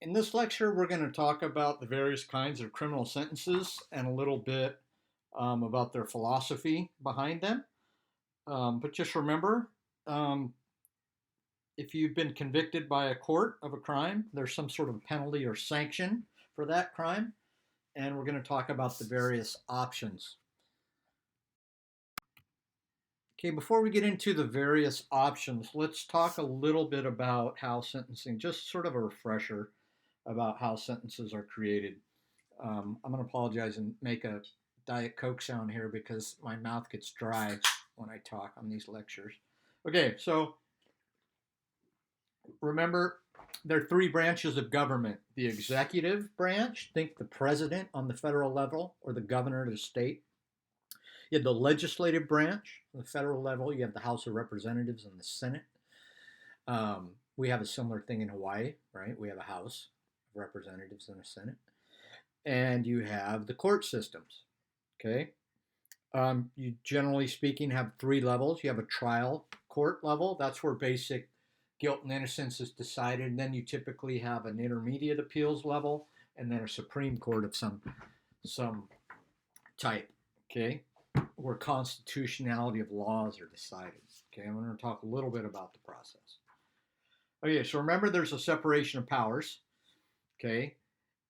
In this lecture, we're going to talk about the various kinds of criminal sentences and a little bit about their philosophy behind them. But just remember, um, if you've been convicted by a court of a crime, there's some sort of penalty or sanction for that crime. And we're going to talk about the various options. Okay, before we get into the various options, let's talk a little bit about how sentencing, just sort of a refresher about how sentences are created. I'm going to apologize and make a Diet Coke sound here because my mouth gets dry when I talk on these lectures. Okay, so remember, there are three branches of government: the executive branch, think the president on the federal level, or the governor of the state. You have the legislative branch, on the federal level, you have the House of Representatives and the Senate. We have a similar thing in Hawaii, right? We have a House of Representatives and a Senate. And you have the court systems, okay? You generally speaking have three levels. You have a trial court level. That's where basic guilt and innocence is decided. And then you typically have an intermediate appeals level and then a Supreme Court of some type. Okay, where constitutionality of laws are decided. Okay, I'm going to talk a little bit about the process. Okay, so remember there's a separation of powers. Okay,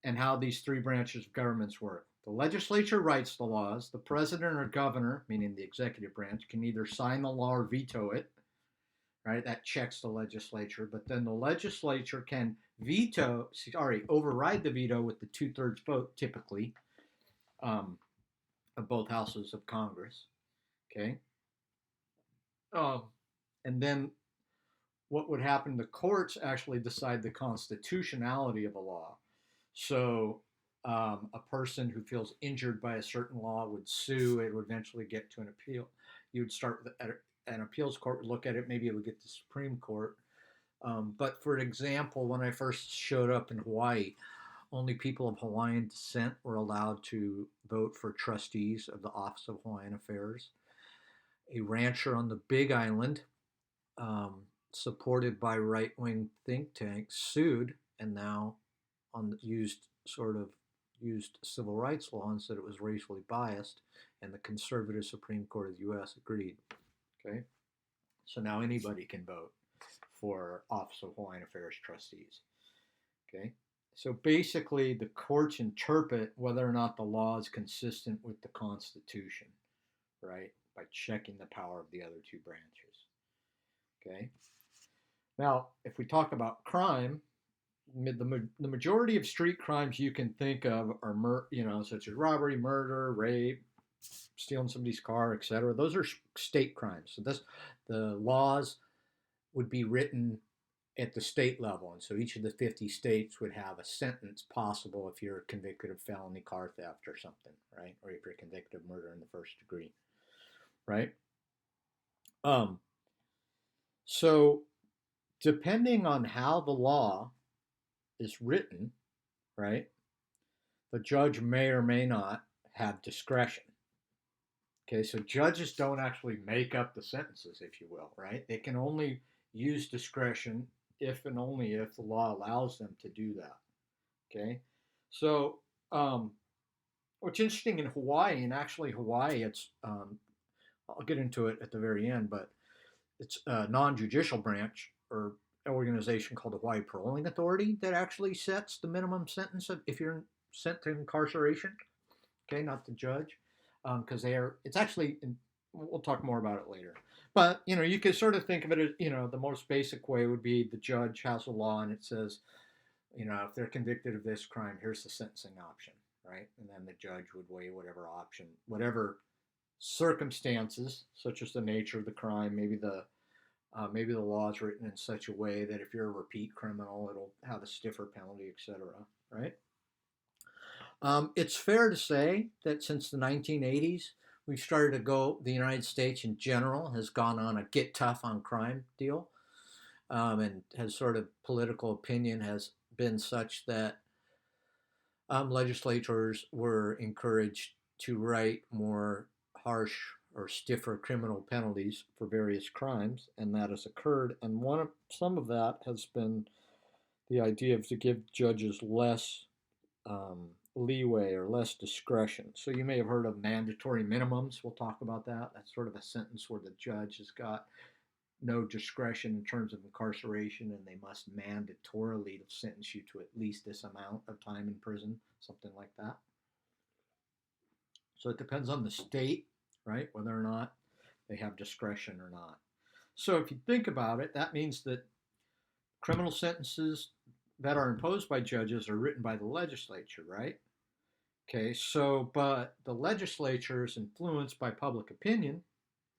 and how these three branches of governments work. The legislature writes the laws. The president or governor, meaning the executive branch, can either sign the law or veto it. Right, that checks the legislature. But then the legislature can override the veto with the 2/3 vote, typically, um, of both houses of Congress. Okay, um, and then what would happen? The courts actually decide the constitutionality of a law. So a person who feels injured by a certain law would sue. It would eventually get to an appeal. You would start with an appeals court would look at it. Maybe it would get to the Supreme Court. But for example, when I first showed up in Hawaii, only people of Hawaiian descent were allowed to vote for trustees of the Office of Hawaiian Affairs. A rancher on the Big Island, um, supported by right-wing think tanks, sued and now used civil rights law and said it was racially biased, and the conservative Supreme Court of the U.S. agreed. Okay, so now anybody can vote for Office of Hawaiian Affairs trustees. Okay, so basically the courts interpret whether or not the law is consistent with the Constitution, right, by checking the power of the other two branches. Okay, now if we talk about crime, the majority of street crimes you can think of are such as robbery, murder, rape, stealing somebody's car, etc. Those are state crimes. So the laws would be written at the state level, and so each of the 50 states would have a sentence possible if you're convicted of felony car theft or something, right? Or if you're convicted of murder in the first degree, right? Um, so depending on how the law is written, right, the judge may or may not have discretion. Okay, so judges don't actually make up the sentences, if you will, right? They can only use discretion if and only if the law allows them to do that. Okay, so what's interesting in Hawaii, and actually Hawaii, I'll get into it at the very end, but it's a non-judicial branch or organization called the Hawaii Paroling Authority that actually sets the minimum sentence if you're sent to incarceration. Okay, not the judge, because it's actually. We'll talk more about it later. But you could sort of think of it as the most basic way would be the judge has a law and it says, if they're convicted of this crime, here's the sentencing option, right? And then the judge would weigh whatever option, whatever circumstances, such as the nature of the crime, maybe the law is written in such a way that if you're a repeat criminal, it'll have a stiffer penalty, etc. Right? It's fair to say that since the 1980s, we've started to go. The United States in general has gone on a get tough on crime deal, and has sort of political opinion has been such that legislators were encouraged to write more harsh or stiffer criminal penalties for various crimes, and that has occurred. And some of that has been the idea of to give judges less leeway or less discretion. So you may have heard of mandatory minimums. We'll talk about that. That's sort of a sentence where the judge has got no discretion in terms of incarceration, and they must mandatorily sentence you to at least this amount of time in prison, something like that. So it depends on the state, right, whether or not they have discretion or not. So if you think about it, that means that criminal sentences that are imposed by judges are written by the legislature, right? Okay, so but the legislature is influenced by public opinion,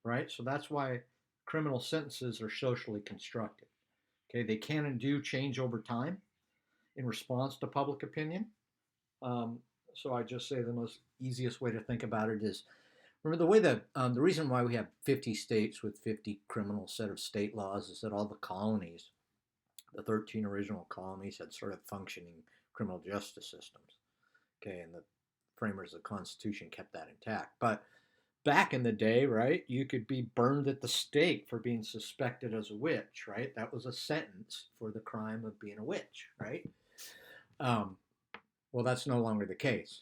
right? So that's why criminal sentences are socially constructed. Okay, they can and do change over time in response to public opinion. Um, so I just say the most easiest way to think about it is remember the way that the reason why we have 50 states with 50 criminal set of state laws is that all the colonies, the 13 original colonies, had sort of functioning criminal justice systems. Okay, and the framers of the Constitution kept that intact. But back in the day, right, you could be burned at the stake for being suspected as a witch, right? That was a sentence for the crime of being a witch, right? Um, well, that's no longer the case,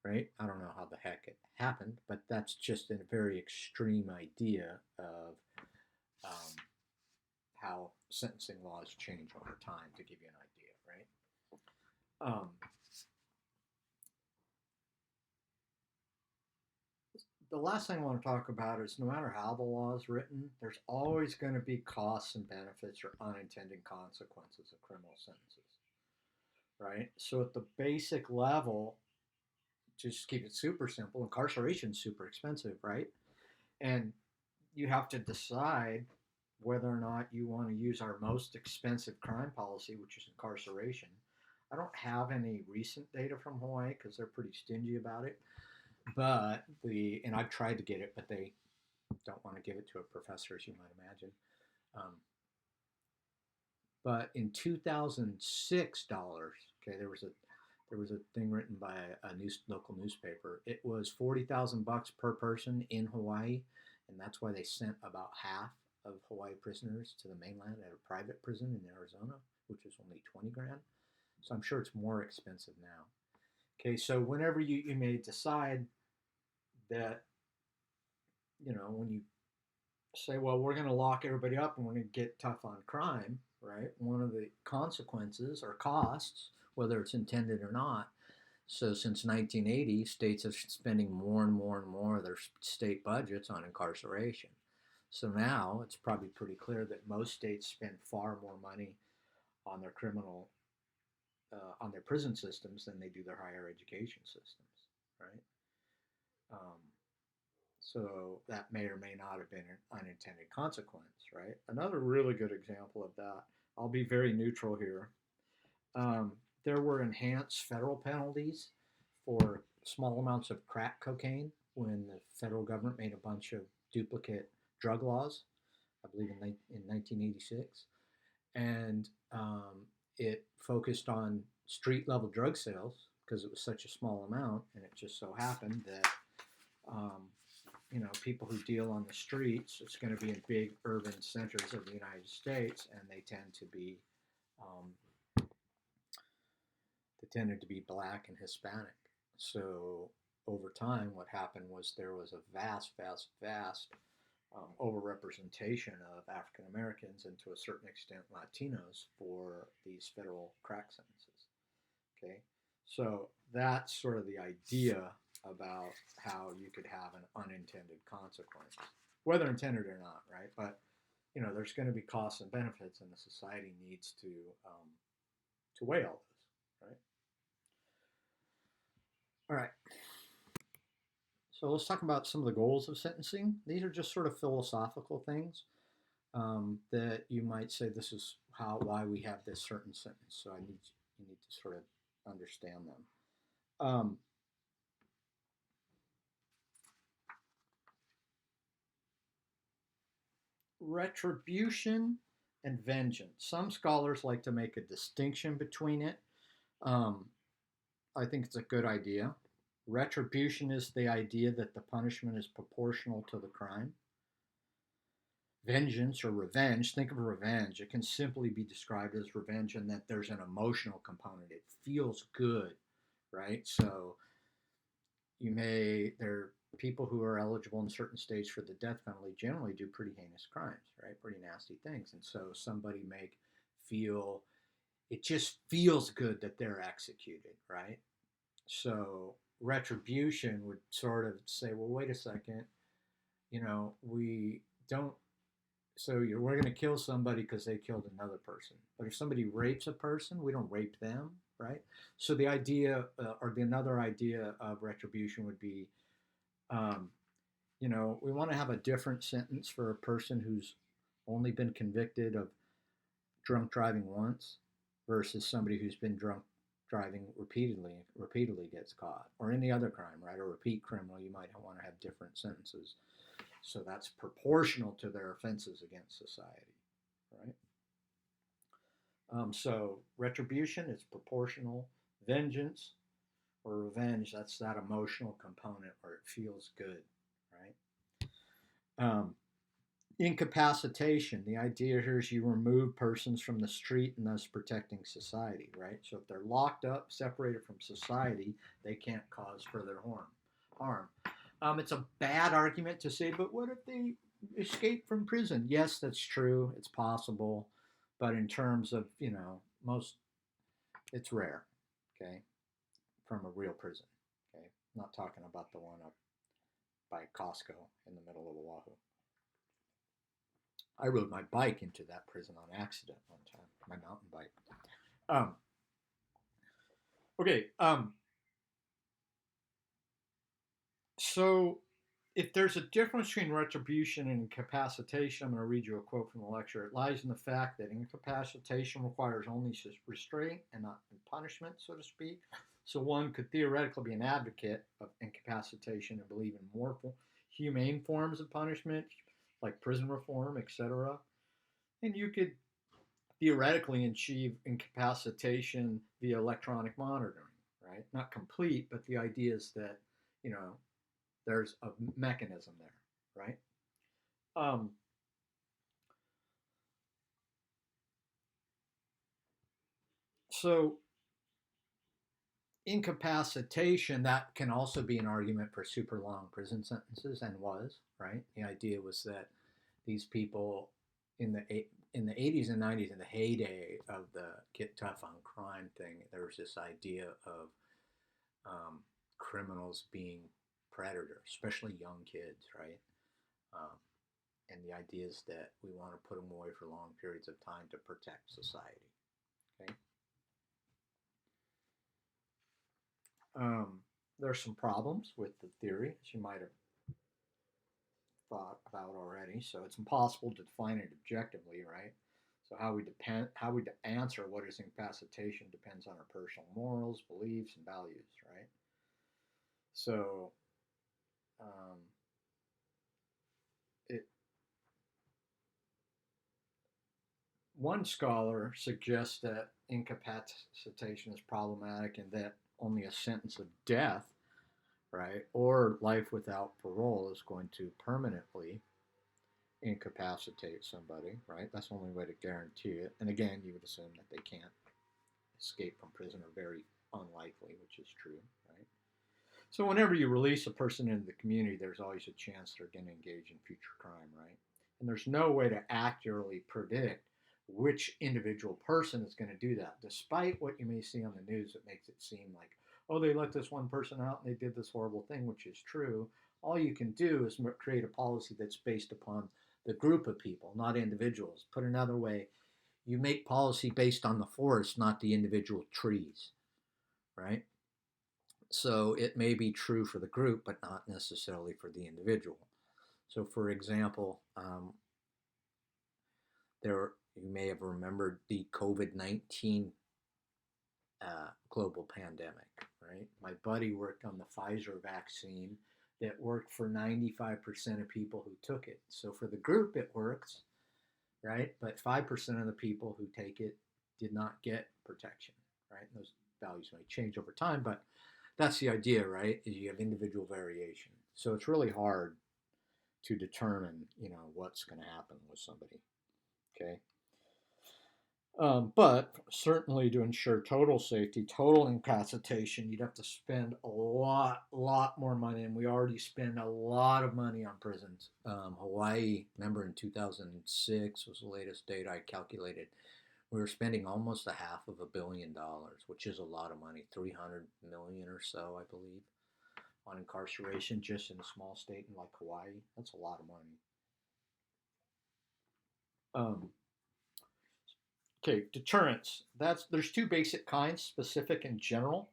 right? I don't know how the heck it happened, but that's just a very extreme idea of um, how sentencing laws change over time, to give you an idea, right? The last thing I want to talk about is no matter how the law is written, there's always going to be costs and benefits or unintended consequences of criminal sentences, right? So at the basic level, just keep it super simple, incarceration is super expensive, right? And you have to decide whether or not you want to use our most expensive crime policy, which is incarceration. I don't have any recent data from Hawaii because they're pretty stingy about it. But and I've tried to get it, but they don't want to give it to a professor, as you might imagine. Um, but in 2006 dollars, okay, there was a thing written by a local newspaper. It was 40,000 bucks per person in Hawaii, and that's why they sent about half of Hawaii prisoners to the mainland at a private prison in Arizona, which was only 20 grand. So I'm sure it's more expensive now. Okay, so whenever you may decide that, when you say, well, we're going to lock everybody up and we're going to get tough on crime, right? One of the consequences or costs, whether it's intended or not. So since 1980, states are spending more and more and more of their state budgets on incarceration. So now it's probably pretty clear that most states spend far more money on their on their prison systems than they do their higher education systems, right? Um, So that may or may not have been an unintended consequence, right? Another really good example of that, I'll be very neutral here. Um, there were enhanced federal penalties for small amounts of crack cocaine when the federal government made a bunch of duplicate drug laws, I believe in 1986. And it focused on street level drug sales because it was such a small amount. And it just so happened that um, people who deal on the streets, it's going to be in big urban centers of the United States, and they um, tended to be black and Hispanic. So over time, what happened was there was a vast overrepresentation of African Americans and to a certain extent Latinos for these federal crack sentences. Okay, so that's sort of the idea about how you could have an unintended consequence, whether intended or not, right? But there's going to be costs and benefits, and the society needs to weigh all this, right? All right. So let's talk about some of the goals of sentencing. These are just sort of philosophical things that you might say this is why we have this certain sentence. So you need to sort of understand them. Retribution and vengeance. Some scholars like to make a distinction between it. Um, I think it's a good idea. Retribution is the idea that the punishment is proportional to the crime. Vengeance or revenge, think of revenge. It can simply be described as revenge and that there's an emotional component. It feels good, right? So there are people who are eligible in certain states for the death penalty generally do pretty heinous crimes, right? Pretty nasty things. And so somebody may feel, it just feels good that they're executed, right? So retribution would sort of say, well, wait a second, we don't, we're going to kill somebody because they killed another person. But if somebody rapes a person, we don't rape them, right? So the idea, another idea of retribution would be, um, we want to have a different sentence for a person who's only been convicted of drunk driving once versus somebody who's been drunk driving repeatedly gets caught, or any other crime, right? A repeat criminal, you might want to have different sentences. So that's proportional to their offenses against society, right? So retribution is proportional. Vengeance or revenge, that's that emotional component where it feels good, right? Incapacitation, the idea here is you remove persons from the street and thus protecting society, right? So if they're locked up, separated from society, they can't cause further harm. It's a bad argument to say, but what if they escape from prison? Yes, that's true. It's possible. But in terms of, it's rare, okay, from a real prison, okay? I'm not talking about the one up by Costco in the middle of Oahu. I rode my bike into that prison on accident one time, my mountain bike. Okay. So if there's a difference between retribution and incapacitation, I'm going to read you a quote from the lecture. It lies in the fact that incapacitation requires only restraint and not punishment, so to speak. So one could theoretically be an advocate of incapacitation and believe in more humane forms of punishment, like prison reform, etc. And you could theoretically achieve incapacitation via electronic monitoring, right? Not complete, but the idea is that, there's a mechanism there, right? Um, so incapacitation, that can also be an argument for super long prison sentences, and was, right? The idea was that these people in the 80s and 90s, in the heyday of the get tough on crime thing, there was this idea of criminals being predators, especially young kids, right? Um, and the idea is that we want to put them away for long periods of time to protect society. Okay. There's some problems with the theory, as you might have thought about already. So it's impossible to define it objectively, right? So how we answer what is incapacitation depends on our personal morals, beliefs, and values, right? So um, it one scholar suggests that incapacitation is problematic and that only a sentence of death, right, or life without parole is going to permanently incapacitate somebody, right? That's the only way to guarantee it. And again, you would assume that they can't escape from prison, or very unlikely, which is true, right? So whenever you release a person into the community, there's always a chance they're going to engage in future crime, right? And there's no way to accurately predict which individual person is going to do that. Despite what you may see on the news, it makes it seem like, oh, they let this one person out and they did this horrible thing, which is true. All you can do is create a policy that's based upon the group of people, not individuals. Put another way, you make policy based on the forest, not the individual trees, right? So it may be true for the group, but not necessarily for the individual. So, for example, there you may have remembered the COVID-19 global pandemic, right? My buddy worked on the Pfizer vaccine that worked for 95% of people who took it. So for the group, it works, right? But 5% of the people who take it did not get protection, right? And those values may change over time, but that's the idea, right? Is you have individual variation. So it's really hard to determine, what's going to happen with somebody. Okay. But certainly to ensure total safety, total incapacitation, you'd have to spend a lot more money, and we already spend a lot of money on prisons. Hawaii, remember in 2006 was the latest data I calculated. We were spending almost $500 million, which is a lot of money, 300 million or so, I believe, on incarceration just in a small state like Hawaii. That's a lot of money. Okay, deterrence. There's two basic kinds, specific and general.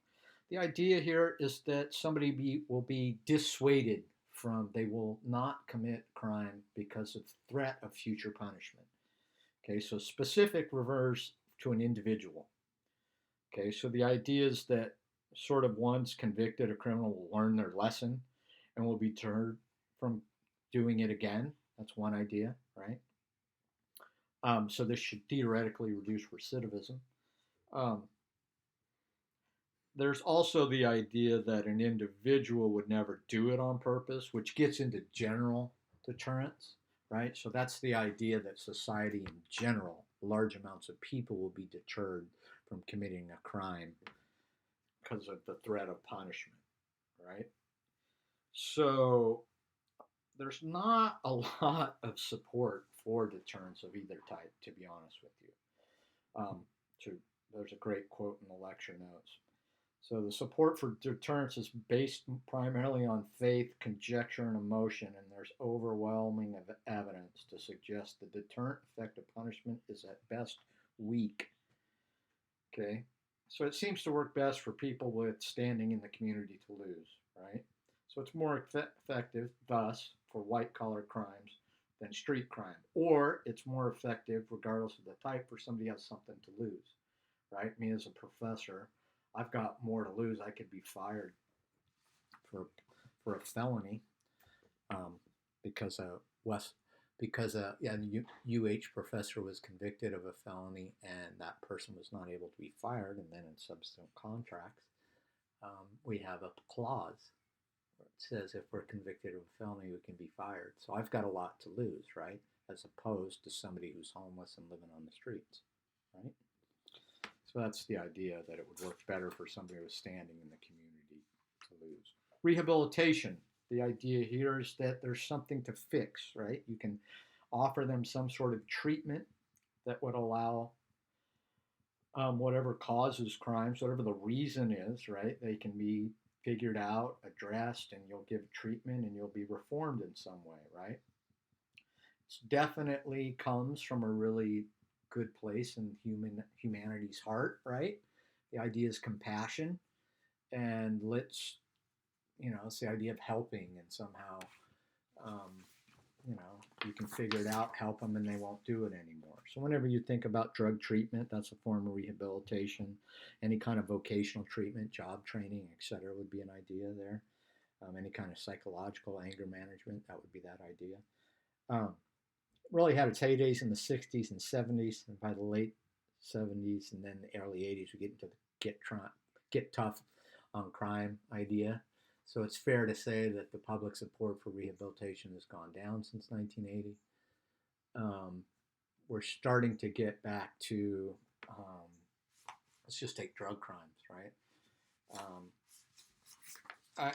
The idea here is that somebody will be dissuaded from, they will not commit crime because of threat of future punishment. Okay, so specific refers to an individual. Okay, so the idea is that sort of once convicted, a criminal will learn their lesson and will be deterred from doing it again. That's one idea, right? So this should theoretically reduce recidivism. Um, there's also the idea that an individual would never do it on purpose, which gets into general deterrence, right? So that's the idea that society in general, large amounts of people will be deterred from committing a crime because of the threat of punishment, right? So there's not a lot of support for deterrence of either type, to be honest with you. Um, there's a great quote in the lecture notes. So the support for deterrence is based primarily on faith, conjecture, and emotion, and there's overwhelming evidence to suggest the deterrent effect of punishment is at best weak. Okay, so it seems to work best for people with standing in the community to lose, right? So it's more effective, thus, for white-collar crimes than street crime, or it's more effective, regardless of the type, for somebody who has something to lose, right? Me as a professor, I've got more to lose. I could be fired for a felony because the UH professor was convicted of a felony, and that person was not able to be fired. And then in subsequent contracts, we have a clause where it says if we're convicted of a felony, we can be fired. So I've got a lot to lose, right? As opposed to somebody who's homeless and living on the streets, right? So that's the idea, that it would work better for somebody who's standing in the community to lose. Rehabilitation. The idea here is that there's something to fix, right? You can offer them some sort of treatment that would allow whatever causes crimes, whatever the reason is, right? They can be figured out, addressed, and you'll give treatment and you'll be reformed in some way, right? It definitely comes from a really good place in humanity's heart, right? The idea is compassion, and it's the idea of helping, and somehow, um, you can figure it out, help them, and they won't do it anymore. So whenever you think about drug treatment, that's a form of rehabilitation. Any kind of vocational treatment, job training, etc., would be an idea there. Any kind of psychological anger management, that would be that idea. Um, really had its heydays in the 60s and 70s, and by the late 70s and then the early 80s, we get into the get tough on crime idea. So it's fair to say that the public support for rehabilitation has gone down since 1980. We're starting to get back to, let's just take drug crimes, right?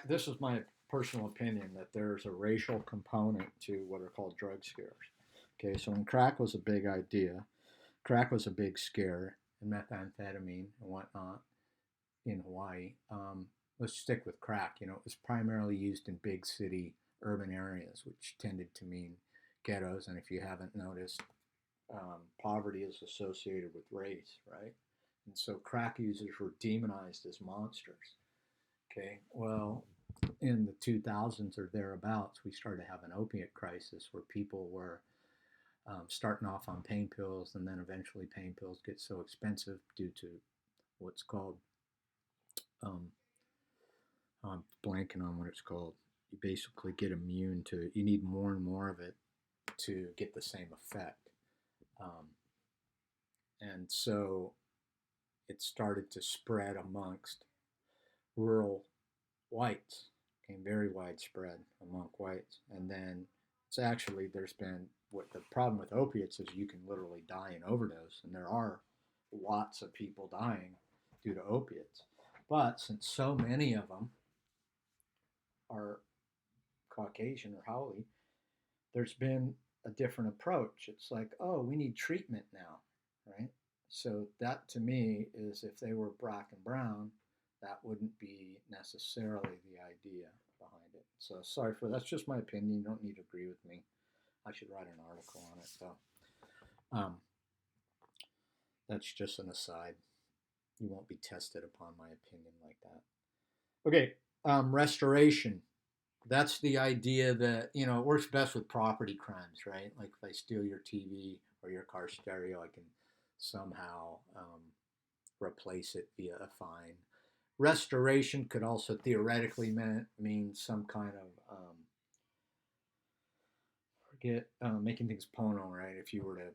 This is my personal opinion, that there's a racial component to what are called drug scares. Okay, so when crack was a big idea, crack was a big scare, and methamphetamine and whatnot in Hawaii. Let's stick with crack. It was primarily used in big city urban areas, which tended to mean ghettos. And if you haven't noticed, poverty is associated with race, right? And so crack users were demonized as monsters. Okay, well, in the 2000s or thereabouts, we started to have an opiate crisis where people were starting off on pain pills, and then eventually pain pills get so expensive due to what's called, I'm blanking on what it's called. You basically get immune to, you need more and more of it to get the same effect. And so it started to spread amongst rural whites, became very widespread among whites, and then it's actually, there's been, what the problem with opiates is you can literally die in overdose, and there are lots of people dying due to opiates. But since so many of them are Caucasian or Haole, there's been a different approach. It's like, oh, we need treatment now, right? So that to me is, if they were black and brown, that wouldn't be necessarily the idea behind it. So sorry for that's just my opinion. You don't need to agree with me. I should write an article on it though. That's just an aside. You won't be tested upon my opinion like that. Okay, restoration. That's the idea that, you know, it works best with property crimes, right? Like if I steal your TV or your car stereo, I can somehow replace it via a fine. Restoration could also theoretically mean some kind of making things porno, right? If you were to,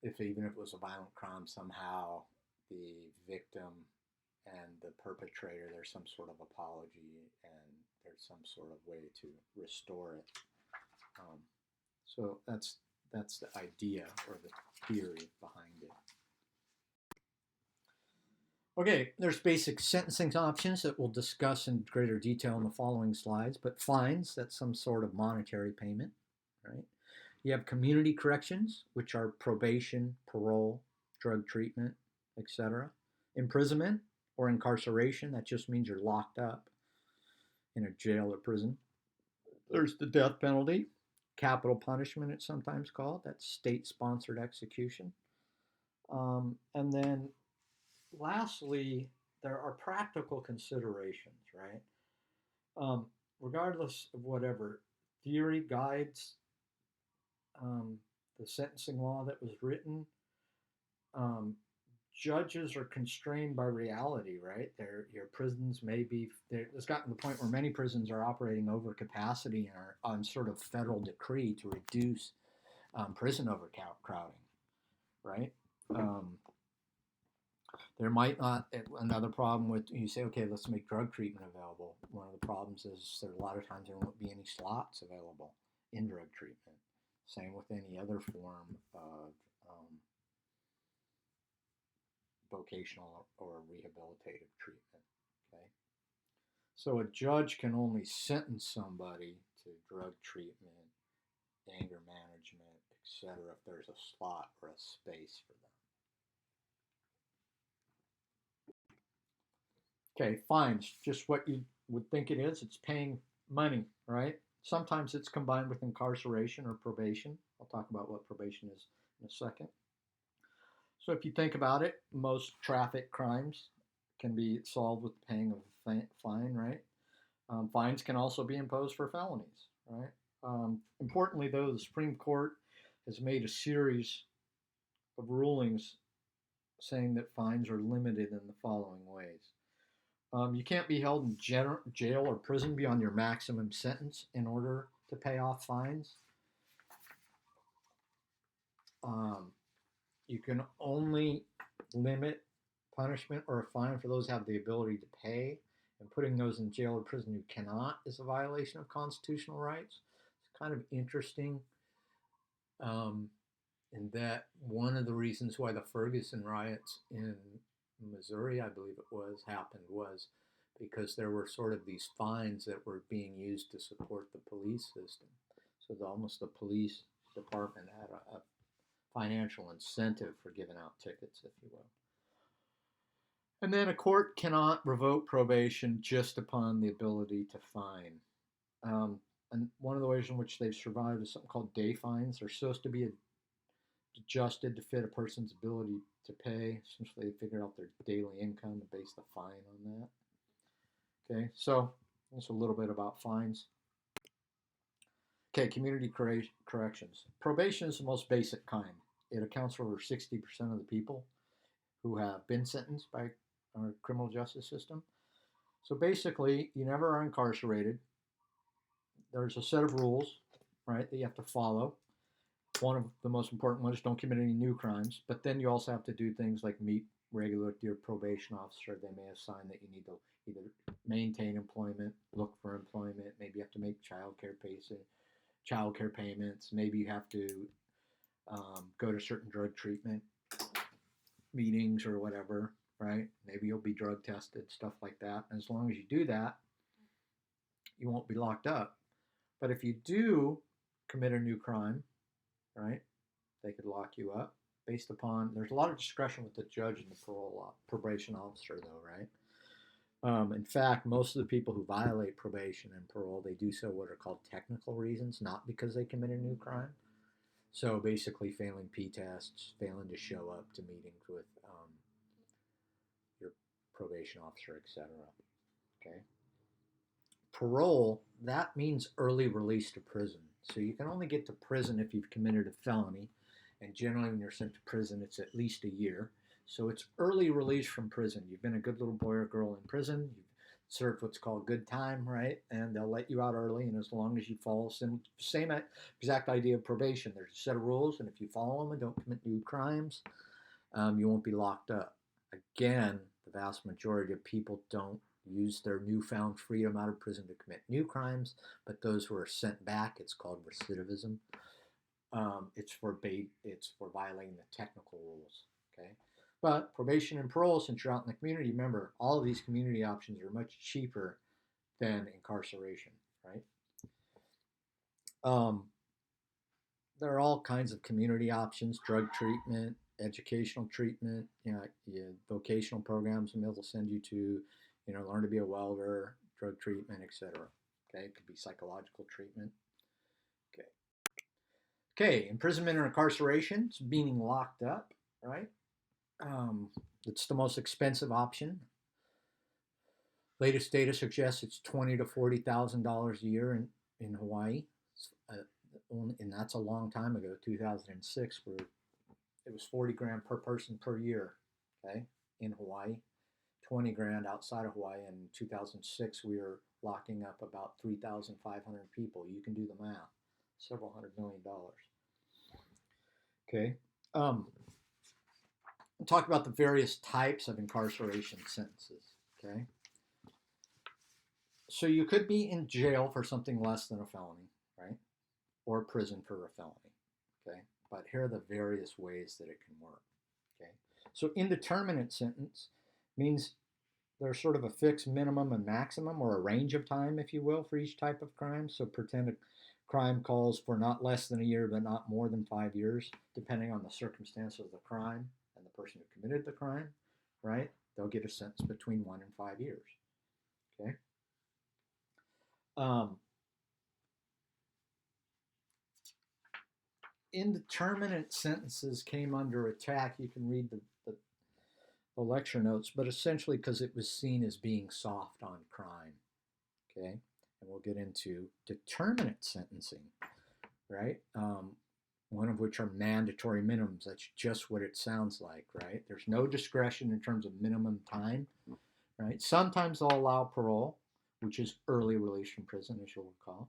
if even if it was a violent crime, somehow the victim and the perpetrator, there's some sort of apology and there's some sort of way to restore it. So that's the idea or the theory behind it. Okay, there's basic sentencing options that we'll discuss in greater detail in the following slides, but fines, that's some sort of monetary payment, right? You have community corrections, which are probation, parole, drug treatment, etc. Imprisonment or incarceration, that just means you're locked up in a jail or prison. There's the death penalty, capital punishment, it's sometimes called. That's state-sponsored execution. And then lastly, there are practical considerations, right? Regardless of whatever theory guides the sentencing law that was written, judges are constrained by reality, right? Your prisons may be, it's gotten to the point where many prisons are operating over capacity and are on sort of federal decree to reduce prison overcrowding, right? There might not, another problem with, you say, okay, let's make drug treatment available. One of the problems is there a lot of times there won't be any slots available in drug treatment. Same with any other form of vocational or rehabilitative treatment, okay? So a judge can only sentence somebody to drug treatment, anger management, etc., if there's a slot or a space for them. Okay, fines, just what you would think it is. It's paying money, right? Sometimes it's combined with incarceration or probation. I'll talk about what probation is in a second. So if you think about it, most traffic crimes can be solved with paying of a fine, right? Fines can also be imposed for felonies, right? Importantly, though, the Supreme Court has made a series of rulings saying that fines are limited in the following ways. You can't be held in jail or prison beyond your maximum sentence in order to pay off fines. You can only limit punishment or a fine for those who have the ability to pay, and putting those in jail or prison who cannot is a violation of constitutional rights. It's kind of interesting in that one of the reasons why the Ferguson riots in Missouri, I believe it was, happened was because there were sort of these fines that were being used to support the police system. So almost the police department had a financial incentive for giving out tickets, if you will. And then a court cannot revoke probation just upon the ability to fine. And one of the ways in which they've survived is something called day fines. They're supposed to be adjusted to fit a person's ability to pay. Essentially, they figure out their daily income and base the fine on that. Okay, so that's a little bit about fines. Okay, community corrections. Probation is the most basic kind. It accounts for over 60% of the people who have been sentenced by our criminal justice system. So basically, you never are incarcerated. There's a set of rules, right, that you have to follow. One of the most important ones is don't commit any new crimes. But then you also have to do things like meet regularly with your probation officer. They may assign that you need to either maintain employment, look for employment. Maybe you have to make child care child care payments. Maybe you have to go to certain drug treatment meetings or whatever, right? Maybe you'll be drug tested, stuff like that. And as long as you do that, you won't be locked up. But if you do commit a new crime, right, they could lock you up based upon, there's a lot of discretion with the judge and the probation officer, though, right? In fact, most of the people who violate probation and parole, they do so what are called technical reasons, not because they commit a new crime. So basically, failing P tests, failing to show up to meetings with your probation officer, etc. Okay. Parole, that means early release to prison. So you can only get to prison if you've committed a felony, and generally when you're sent to prison, it's at least a year. So it's early release from prison. You've been a good little boy or girl in prison. You've served what's called good time, right? And they'll let you out early, and as long as you follow same exact idea of probation. There's a set of rules, and if you follow them and don't commit new crimes, you won't be locked up. Again, the vast majority of people don't use their newfound freedom out of prison to commit new crimes, but those who are sent back, it's called recidivism. It's for violating the technical rules. Okay, but probation and parole, since you're out in the community, remember all of these community options are much cheaper than incarceration, right? There are all kinds of community options: drug treatment, educational treatment, vocational programs, and they'll send you to, learn to be a welder, drug treatment, etc. Okay, it could be psychological treatment. Okay. Okay, imprisonment or incarceration, it's meaning locked up, right? It's the most expensive option. Latest data suggests it's $20,000 to $40,000 a year in Hawaii, and that's a long time ago, 2006, where it was 40 grand per person per year, okay, in Hawaii, 20 grand outside of Hawaii. In 2006, we were locking up about 3,500 people. You can do the math, several $100 million. Okay. Talk about the various types of incarceration sentences, okay? So you could be in jail for something less than a felony, right? Or prison for a felony, okay? But here are the various ways that it can work, okay? So indeterminate sentence means there's sort of a fixed minimum and maximum, or a range of time, if you will, for each type of crime. So pretend a crime calls for not less than a year, but not more than 5 years, depending on the circumstances of the crime and the person who committed the crime, right? They'll get a sentence between 1 and 5 years, okay? Indeterminate sentences came under attack. You can read the lecture notes, but essentially because it was seen as being soft on crime, okay? And we'll get into determinate sentencing, right? One of which are mandatory minimums. That's just what it sounds like, right? There's no discretion in terms of minimum time, right? Sometimes they'll allow parole, which is early release from prison, as you'll recall,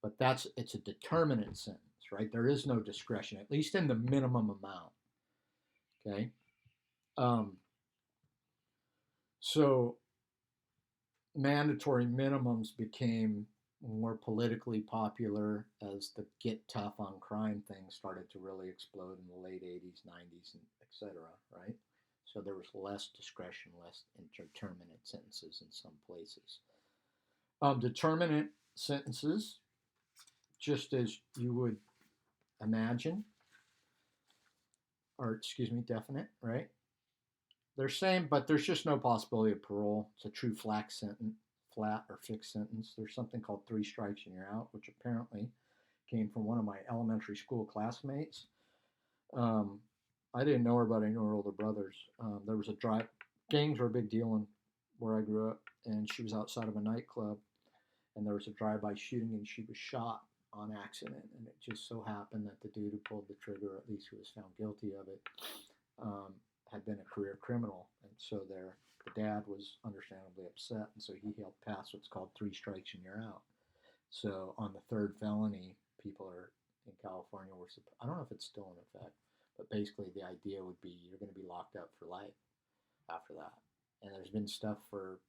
but it's a determinate sentence, right? There is no discretion, at least in the minimum amount, okay? So mandatory minimums became more politically popular as the get tough on crime thing started to really explode in the late 80s, 90s, and et cetera, right? So there was less discretion, less indeterminate sentences in some places. Determinate sentences, just as you would imagine, or definite, right? They're same, but there's just no possibility of parole. It's a true flat or fixed sentence. There's something called 3 strikes and you're out, which apparently came from one of my elementary school classmates. I didn't know her, but I knew her older brothers. There was gangs were a big deal in where I grew up, and she was outside of a nightclub, and there was a drive-by shooting, and she was shot on accident, and it just so happened that the dude who pulled the trigger, at least who was found guilty of it, had been a career criminal, and so the dad was understandably upset, and so he helped pass what's called 3 strikes and you're out. So on the third felony, people are in California I don't know if it's still in effect, but basically the idea would be you're going to be locked up for life after that. And there's been stuff for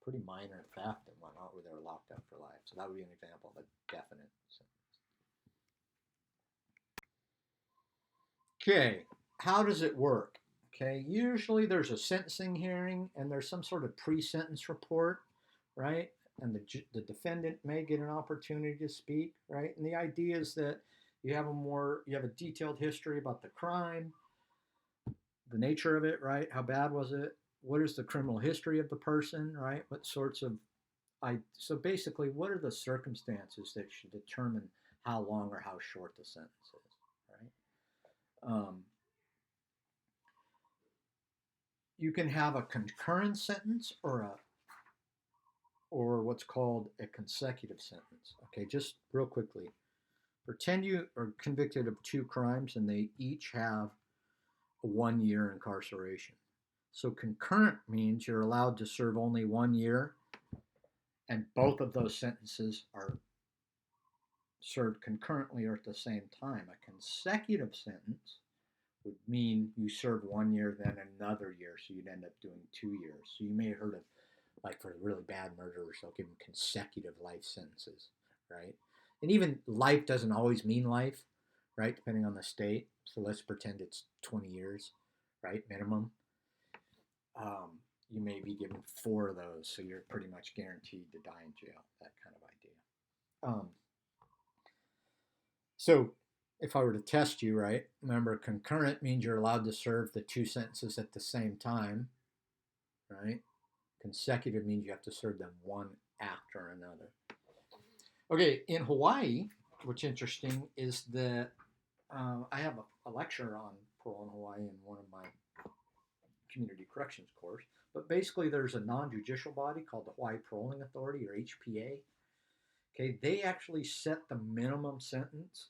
pretty minor theft and whatnot where they're locked up for life. So that would be an example of a definite sentence. Okay, how does it work? Okay, usually there's a sentencing hearing and there's some sort of pre-sentence report, right? And the defendant may get an opportunity to speak, right? And the idea is that you have a detailed history about the crime, the nature of it, right? How bad was it? What is the criminal history of the person, right? What sorts of so basically, what are the circumstances that should determine how long or how short the sentence is, right? You can have a concurrent sentence or what's called a consecutive sentence. Okay, just real quickly. Pretend you are convicted of 2 crimes and they each have a 1-year incarceration. So concurrent means you're allowed to serve only 1 year and both of those sentences are served concurrently or at the same time. A consecutive sentence would mean you serve 1 year, then another year, so you'd end up doing 2 years. So you may have heard of, like for really bad murderers, they'll give them consecutive life sentences, right? And even life doesn't always mean life, right? Depending on the state. So let's pretend it's 20 years, right? Minimum. You may be given 4 of those, so you're pretty much guaranteed to die in jail, that kind of idea. So if I were to test you, right, remember concurrent means you're allowed to serve the 2 sentences at the same time, right? Consecutive means you have to serve them one after another. Okay, in Hawaii, what's interesting is that I have a lecture on parole in Hawaii in one of my community corrections course. But basically, there's a non-judicial body called the Hawaii Paroling Authority, or HPA. Okay, they actually set the minimum sentence.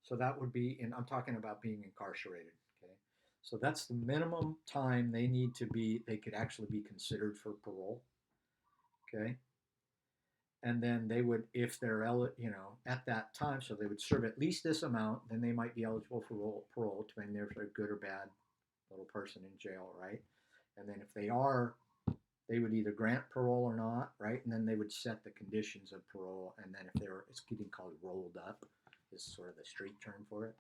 So that would be, and I'm talking about being incarcerated. Okay, so that's the minimum time they need to be. They could actually be considered for parole. Okay, and then they would, if they're at that time, so they would serve at least this amount, then they might be eligible for parole, depending if they're a good or bad little person in jail, right? And then if they are, they would either grant parole or not, right? And then they would set the conditions of parole. And then if they were, it's getting called rolled up, is sort of the street term for it,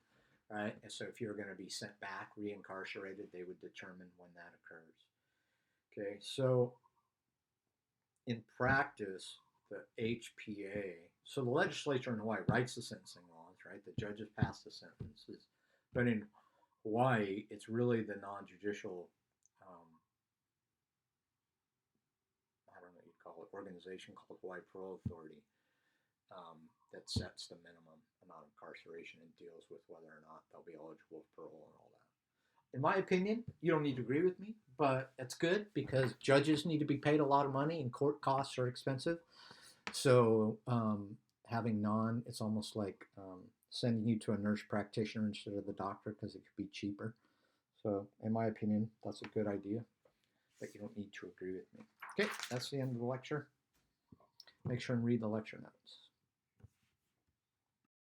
right? And so if you're going to be sent back, reincarcerated, they would determine when that occurs. Okay, so in practice, the HPA, so the legislature in Hawaii writes the sentencing laws, right? The judges pass the sentences. But in Hawaii, it's really the non-judicial organization called Hawaii Parole Authority that sets the minimum amount of incarceration and deals with whether or not they'll be eligible for parole and all that. In my opinion, you don't need to agree with me, but it's good because judges need to be paid a lot of money and court costs are expensive. So having it's almost like sending you to a nurse practitioner instead of the doctor because it could be cheaper. So in my opinion, that's a good idea, but you don't need to agree with me. Okay, that's the end of the lecture. Make sure and read the lecture notes.